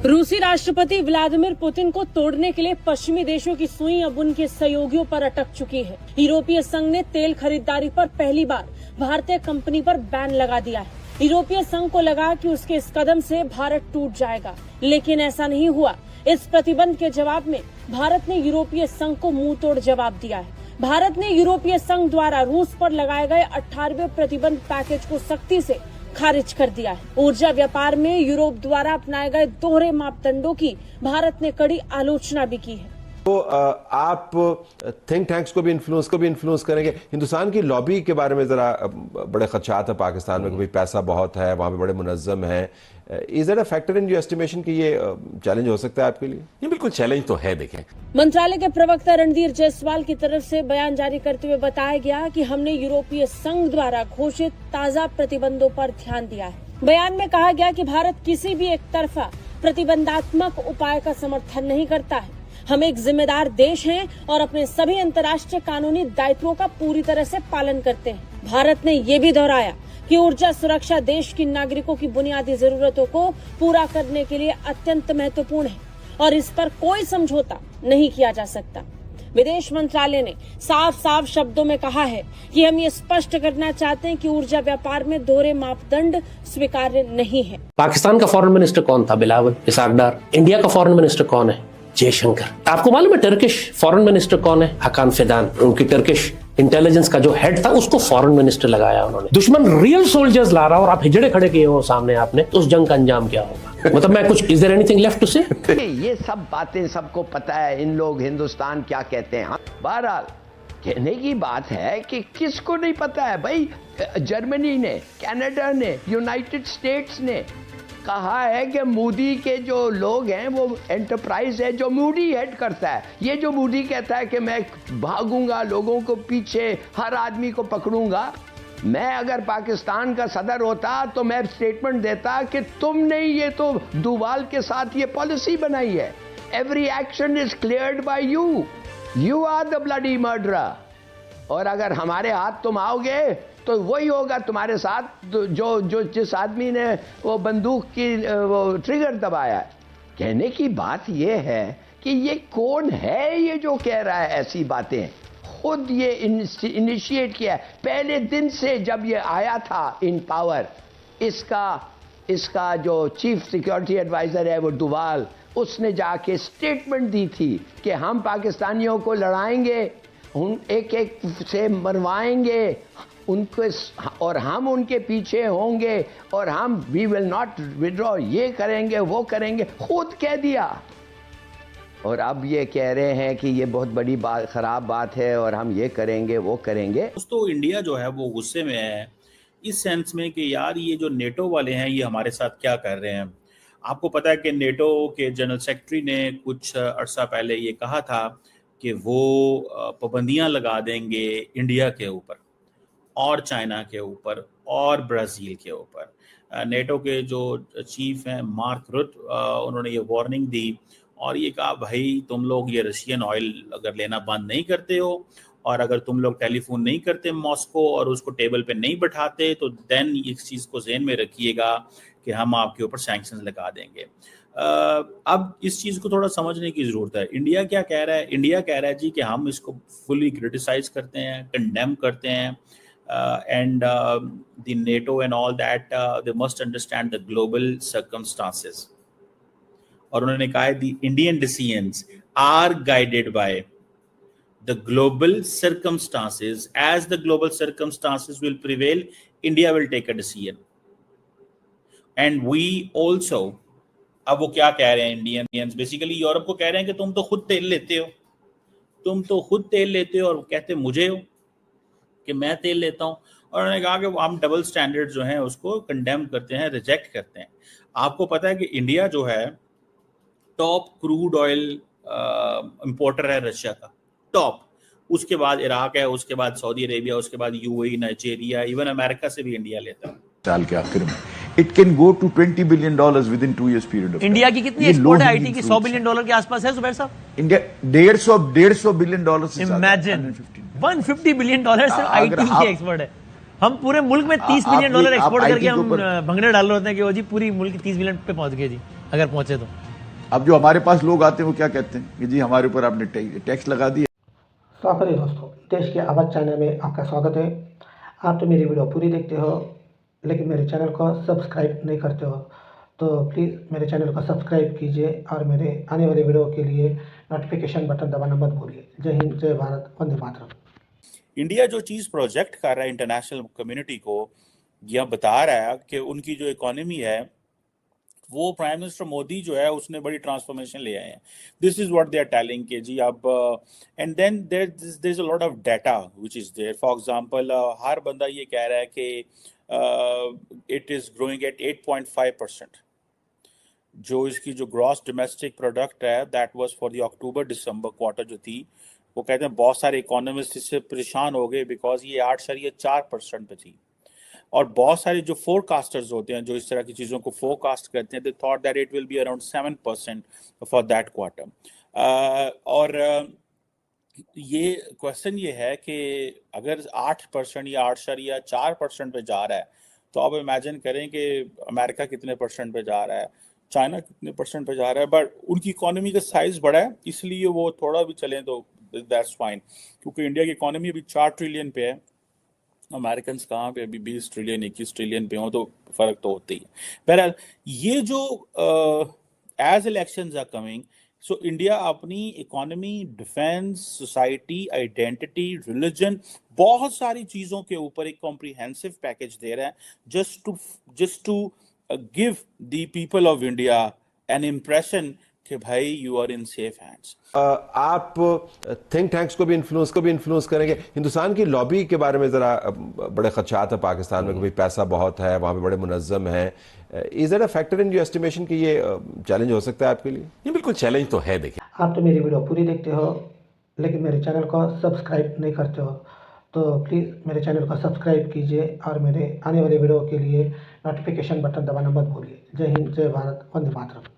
रूसी राष्ट्रपति Vladimir Putin को तोड़ने के लिए पश्चिमी देशों की सुई अब उनके सहयोगियों पर अटक चुकी है। यूरोपीय संघ ने तेल खरीदारी पर पहली बार भारतीय कंपनी पर बैन लगा दिया है। यूरोपीय संघ को लगा कि उसके इस कदम से भारत टूट जाएगा, लेकिन ऐसा नहीं हुआ। इस प्रतिबंध के जवाब में भारत ने यूरोपीय संघ को मुंह तोड़ जवाब दिया है। भारत ने यूरोपीय संघ द्वारा रूस पर लगाए गए 18वें प्रतिबंध पैकेज को सख्ती से खारिज कर दिया है। ऊर्जा व्यापार में यूरोप द्वारा अपनाए गए दोहरे मापदंडों की भारत ने कड़ी आलोचना भी की है। तो आप थिंक टैंक्स को भी इन्फ्लुएंस करेंगे। हिंदुस्तान की लॉबी के बारे में जरा बड़े खदशात है पाकिस्तान में कि भाई पैसा बहुत है, वहां पे बड़े मुनज्जम है। Is that a factor in your estimation कि ये चैलेंज हो सकता है आपके लिए? ये बिल्कुल चैलेंज तो है। देखें, मंत्रालय के प्रवक्ता रणधीर जायसवाल की तरफ से बयान जारी करते हुए बताया गया कि हमने यूरोपीय संघ द्वारा घोषित ताजा प्रतिबंधों पर ध्यान दिया है। बयान में कहा गया कि भारत किसी भी एक तरफा प्रतिबंधात्मक उपाय का समर्थन नहीं करता है। हम एक जिम्मेदार देश हैं और अपने सभी अंतर्राष्ट्रीय कानूनी दायित्वों का पूरी तरह से पालन करते हैं। भारत ने ये भी दोहराया कि ऊर्जा सुरक्षा देश की नागरिकों की बुनियादी जरूरतों को पूरा करने के लिए अत्यंत महत्वपूर्ण है और इस पर कोई समझौता नहीं किया जा सकता। विदेश मंत्रालय ने साफ साफ शब्दों में कहा है कि हम ये स्पष्ट करना चाहते हैं कि ऊर्जा व्यापार में दोहरे मापदंड स्वीकार्य नहीं है। पाकिस्तान का फॉरेन मिनिस्टर कौन था? बिलावल इसाक डार। इंडिया का फॉरेन मिनिस्टर कौन है? जयशंकर। आपको मालूम है टर्किश फॉरेन मिनिस्टर कौन है? हकान फिदान। उनकी टर्किश इंटेलिजेंस का जो हेड था उसको फॉरेन मिनिस्टर लगाया उन्होंने। दुश्मन रियल सोल्जर्स ला रहा और आप हिजड़े खड़े किए हो सामने आपने, तो उस जंग का अंजाम क्या होगा? मतलब मैं कुछ is there anything left to say? ये सब बातें सबको पता है, इन लोग हिंदुस्तान क्या कहते हैं। बहरहाल कहने की बात है कि किसको नहीं पता है भाई। जर्मनी ने, कनाडा ने, यूनाइटेड स्टेट्स ने कहा है कि मोदी के जो लोग हैं वो एंटरप्राइज है जो मोदी हेड करता है। ये जो मोदी कहता है कि मैं भागूंगा, लोगों को पीछे, हर आदमी को पकड़ूंगा। मैं अगर पाकिस्तान का सदर होता तो मैं स्टेटमेंट देता कि तुमने ये तो डोवाल के साथ ये पॉलिसी बनाई है। Every action is cleared by you, you are the bloody murderer. और अगर हमारे हाथ तुम आओगे तो वही होगा तुम्हारे साथ जो जिस आदमी ने वो बंदूक की वो ट्रिगर दबाया है। कहने की बात ये है कि ये कौन है ये जो कह रहा है ऐसी बातें? खुद ये इनिशिएट किया है पहले दिन से जब ये आया था इन पावर। इसका जो चीफ सिक्योरिटी एडवाइजर है वो डोवाल, उसने जाके स्टेटमेंट दी थी कि हम पाकिस्तानियों को लड़ाएंगे, एक एक से मरवाएंगे उनको और हम उनके पीछे होंगे और हम वी विल नॉट विड्रॉ, ये करेंगे वो करेंगे, खुद कह दिया। और अब ये कह रहे हैं कि ये बहुत बड़ी बात, खराब बात है और हम ये करेंगे वो करेंगे। दोस्तों, इंडिया जो है वो गुस्से में है इस सेंस में कि यार ये जो नेटो वाले हैं ये हमारे साथ क्या कर रहे हैं। आपको पता है कि नेटो के जनरल सेक्रेटरी ने कुछ अरसा पहले ये कहा था कि वो पाबंदियां लगा देंगे इंडिया के ऊपर और चाइना के ऊपर और ब्राज़ील के ऊपर। नेटो के जो चीफ हैं मार्क रुट, उन्होंने ये वार्निंग दी और ये कहा भाई तुम लोग ये रशियन ऑयल अगर लेना बंद नहीं करते हो और अगर तुम लोग टेलीफोन नहीं करते मॉस्को और उसको टेबल पे नहीं बैठाते तो देन इस चीज़ को ज़हन में रखिएगा कि हम आपके ऊपर सैंक्शंस लगा देंगे। अब इस चीज़ को थोड़ा समझने की ज़रूरत है। इंडिया क्या कह रहा है? इंडिया कह रहा है जी कि हम इसको फुली क्रिटिसाइज करते हैं, कंडेम करते हैं। And the NATO and all that, they must understand the global circumstances. और उन्होंने कहा the Indian decisions are guided by the global circumstances. As the global circumstances will prevail, India will take a decision. And we also, अब वो क्या कह रहे हैं Indians? Basically Europe को कह रहे हैं कि तुम तो खुद तेल लेते हो, और कहते मुझे हो कि मैं तेल लेता हूं। और उन्होंने कहा कि हम डबल स्टैंडर्ड जो हैं उसको कंडेम करते हैं, रिजेक्ट करते हैं। आपको पता है कि इंडिया जो है टॉप क्रूड ऑयल इंपोर्टर है रशिया का, टॉप। उसके बाद इराक है, उसके बाद सऊदी अरेबिया, उसके बाद यूएई, नाइजीरिया, इवन अमेरिका से भी इंडिया लेता है। साल के आखिर में it can go to $20 billion within 2 years period. India की कितनी एक्सपोर्ट है आईटी की? $100 billion के आसपास है जुबैर साहब। इंडिया $150 billion से इमेजिन $150 billion सिर्फ आईटी की एक्सपोर्ट है। हम पूरे मुल्क में $30 billion एक्सपोर्ट करके हम भंगड़े डाल रहे होते हैं कि वो जी पूरी मुल्क $30 बिलियन पे पहुंच गए जी, अगर पहुंचे तो। अब जो हमारे पास लोग आते हैं वो क्या कहते हैं कि जी हमारे ऊपर आपने टैक्स लगा दिया। स्वागत है दोस्तों, देश के आवाज़ चैनल में आपका स्वागत है। आप तो मेरी वीडियो पूरी देखते हो लेकिन मेरे चैनल को सब्सक्राइब नहीं करते हो, तो प्लीज़ मेरे चैनल को सब्सक्राइब कीजिए और मेरे आने वाले वीडियो के लिए नोटिफिकेशन बटन दबाना मत भूलिए। जय हिंद, जय भारत, वंदे मातरम। इंडिया जो चीज प्रोजेक्ट कर रहा है इंटरनेशनल कम्युनिटी को, यह बता रहा है कि उनकी जो इकोनॉमी है वो प्राइम मिनिस्टर मोदी जो है उसने बड़ी ट्रांसफॉर्मेशन ले आए हैं। This is what they are telling कि जी अब and then there is a lot of data which is there. For example हर बंदा ये कह रहा है कि इट इज ग्रोइंग एट 8.5%। जो इसकी जो ग्रॉस डोमेस्टिक प्रोडक्ट है that was for the October December quarter जो थी, वो कहते हैं बहुत सारे इकोनॉमिस्ट इससे परेशान हो गए बिकॉज ये 8.4% पे थी। और बहुत सारे जो फोरकास्टर्स होते हैं जो इस तरह की चीज़ों को फोरकास्ट करते हैं, they thought that it will be around 7% for that quarter. और ये क्वेश्चन ये है कि अगर 8% या 8.4% पे जा रहा है तो आप इमेजिन करें कि अमेरिका कितने परसेंट पे जा रहा है, चाइना कितने परसेंट पे जा रहा है। बट उनकी इकोनॉमी का साइज बड़ा है इसलिए वो थोड़ा भी चलें तो दैट्स फाइन, क्योंकि इंडिया की इकोनॉमी अभी 4 ट्रिलियन पे है, अमेरिकन कहाँ पे अभी 20 ट्रिलियन 21 ट्रिलियन पे हो, तो फर्क तो होता ही है। बहरहाल ये जो as elections are coming, so India अपनी economy, defence, society, identity, religion, बहुत सारी चीज़ों के ऊपर एक कॉम्प्रिहेंसिव पैकेज दे रहा है just to give the people of India an impression कि भाई you are in safe hands. आप थिंक टैंक्स को भी इन्फ्लुएंस करेंगे। हिंदुस्तान की लॉबी के बारे में जरा बड़े खदशात है पाकिस्तान में कि भाई पैसा बहुत है, वहाँ पे बड़े मुनज़्ज़म हैं। Is that a factor in your estimation कि ये चैलेंज हो सकता है आपके लिए? नहीं, बिल्कुल चैलेंज तो है। देखिए, आप तो मेरी वीडियो पूरी देखते हो लेकिन मेरे चैनल को सब्सक्राइब नहीं करते हो, तो प्लीज़ मेरे चैनल को सब्सक्राइब कीजिए और मेरे आने वाले वीडियो के लिए नोटिफिकेशन बटन दबाना मत भूलिए। जय हिंद, जय भारत, वंदे मातरम।